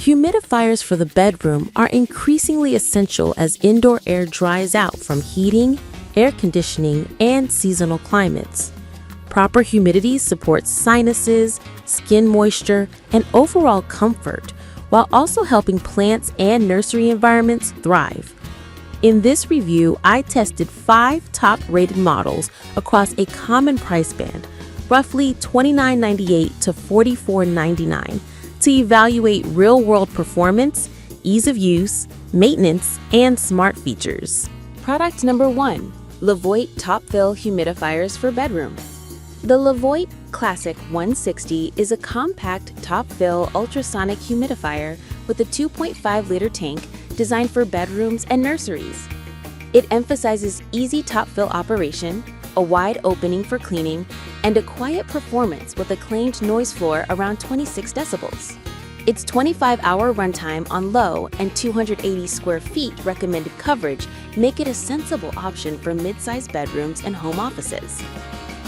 Humidifiers for the bedroom are increasingly essential as indoor air dries out from heating, air conditioning, and seasonal climates. Proper humidity supports sinuses, skin moisture, and overall comfort, while also helping plants and nursery environments thrive. In this review, I tested 5 top-rated models across a common price band, roughly $29.98 to $44.99, to evaluate real-world performance, ease of use, maintenance, and smart features. Product number 1. Levoit Top Fill Humidifiers for Bedroom. The Levoit Classic 160 is a compact top-fill ultrasonic humidifier with a 2.5-liter tank designed for bedrooms and nurseries. It emphasizes easy top-fill operation, a wide opening for cleaning, and a quiet performance with a claimed noise floor around 26 decibels. Its 25-hour runtime on low and 280 square feet recommended coverage make it a sensible option for mid-sized bedrooms and home offices.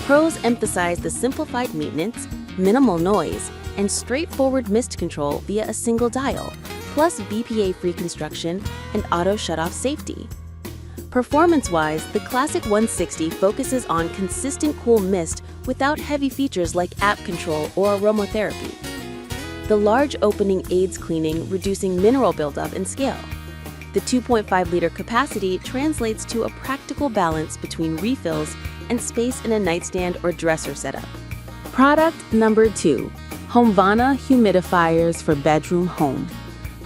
Pros emphasize the simplified maintenance, minimal noise, and straightforward mist control via a single dial, plus BPA-free construction and auto shutoff safety. Performance-wise, the Classic 160 focuses on consistent cool mist without heavy features like app control or aromatherapy. The large opening aids cleaning, reducing mineral buildup and scale. The 2.5-liter capacity translates to a practical balance between refills and space in a nightstand or dresser setup. Product number 2. Homvana Humidifiers for Bedroom Home.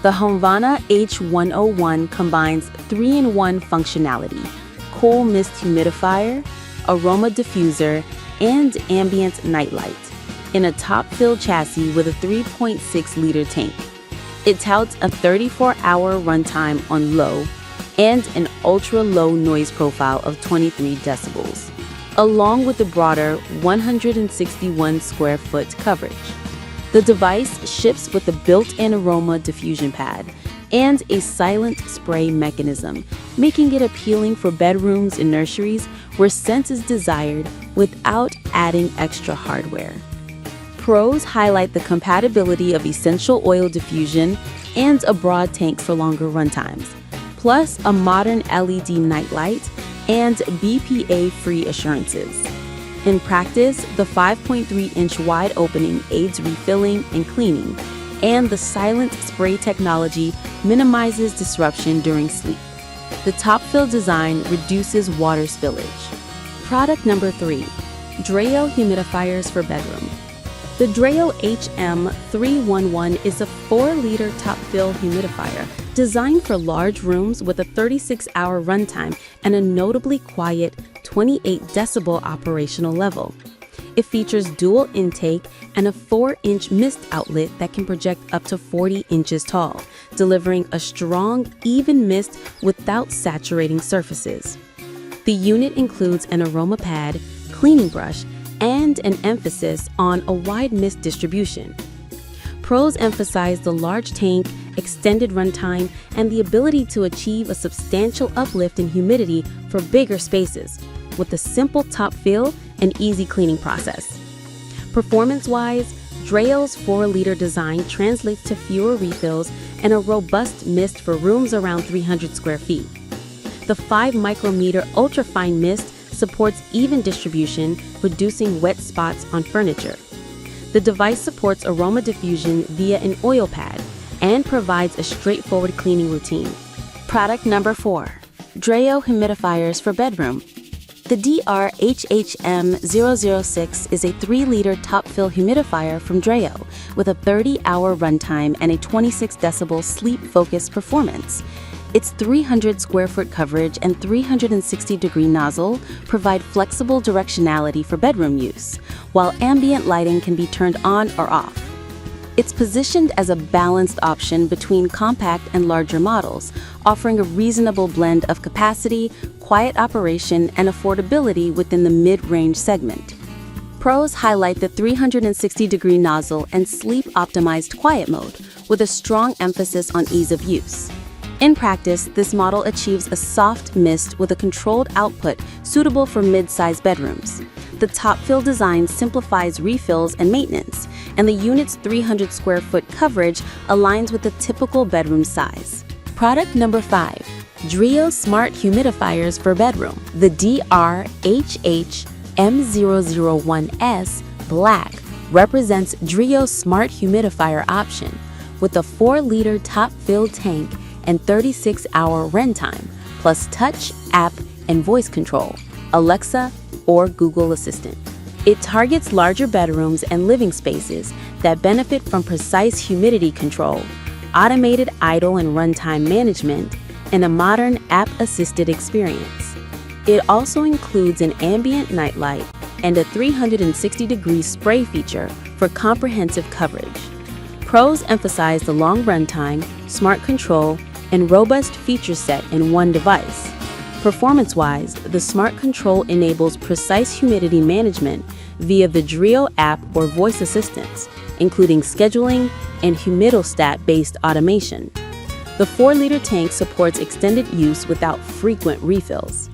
The Homvana H101 combines 3-in-1 functionality: cool mist humidifier, aroma diffuser, and ambient nightlight in a top-fill chassis with a 3.6-liter tank. It touts a 34-hour runtime on low and an ultra-low noise profile of 23 decibels, along with the broader 161 square foot coverage. The device ships with a built-in aroma diffusion pad and a silent spray mechanism, making it appealing for bedrooms and nurseries where scent is desired without adding extra hardware. Pros highlight the compatibility of essential oil diffusion and a broad tank for longer runtimes, plus a modern LED nightlight and BPA-free assurances. In practice, the 5.3-inch wide opening aids refilling and cleaning, and the silent spray technology minimizes disruption during sleep. The top-fill design reduces water spillage. Product number 3. Dreo Humidifiers for Bedroom. The Dreo HM311 is a 4-liter top-fill humidifier designed for large rooms with a 36-hour runtime and a notably quiet 28 decibel operational level. It features dual intake and a 4-inch mist outlet that can project up to 40 inches tall, delivering a strong, even mist without saturating surfaces. The unit includes an aroma pad, cleaning brush, and an emphasis on a wide mist distribution. Pros emphasize the large tank, extended runtime, and the ability to achieve a substantial uplift in humidity for bigger spaces, with a simple top fill and easy cleaning process. Performance-wise, Dreo's 4-liter design translates to fewer refills and a robust mist for rooms around 300 square feet. The 5-micrometer ultrafine mist supports even distribution, reducing wet spots on furniture. The device supports aroma diffusion via an oil pad and provides a straightforward cleaning routine. Product number 4. Dreo Humidifiers for Bedroom. The DRHHM006 is a 3-liter top-fill humidifier from Dreo with a 30-hour runtime and a 26 decibel sleep-focused performance. Its 300 square foot coverage and 360-degree nozzle provide flexible directionality for bedroom use, while ambient lighting can be turned on or off. It's positioned as a balanced option between compact and larger models, offering a reasonable blend of capacity, quiet operation, and affordability within the mid-range segment. Pros highlight the 360-degree nozzle and sleep-optimized quiet mode, with a strong emphasis on ease of use. In practice, this model achieves a soft mist with a controlled output suitable for mid-sized bedrooms. The top-fill design simplifies refills and maintenance, and the unit's 300 square foot coverage aligns with the typical bedroom size. Product number 5. Dreo Smart Humidifiers for Bedroom. The DRHHM006 Black represents Dreo's smart humidifier option with a 4-liter top-fill tank and 36-hour runtime, plus touch, app, and voice control, Alexa or Google Assistant. It targets larger bedrooms and living spaces that benefit from precise humidity control, automated idle and runtime management, and a modern app-assisted experience. It also includes an ambient nightlight and a 360-degree spray feature for comprehensive coverage. Pros emphasize the long runtime, smart control, and robust feature set in one device. Performance-wise, the smart control enables precise humidity management via the Dreo app or voice assistants, including scheduling and humidostat-based automation. The 4-liter tank supports extended use without frequent refills.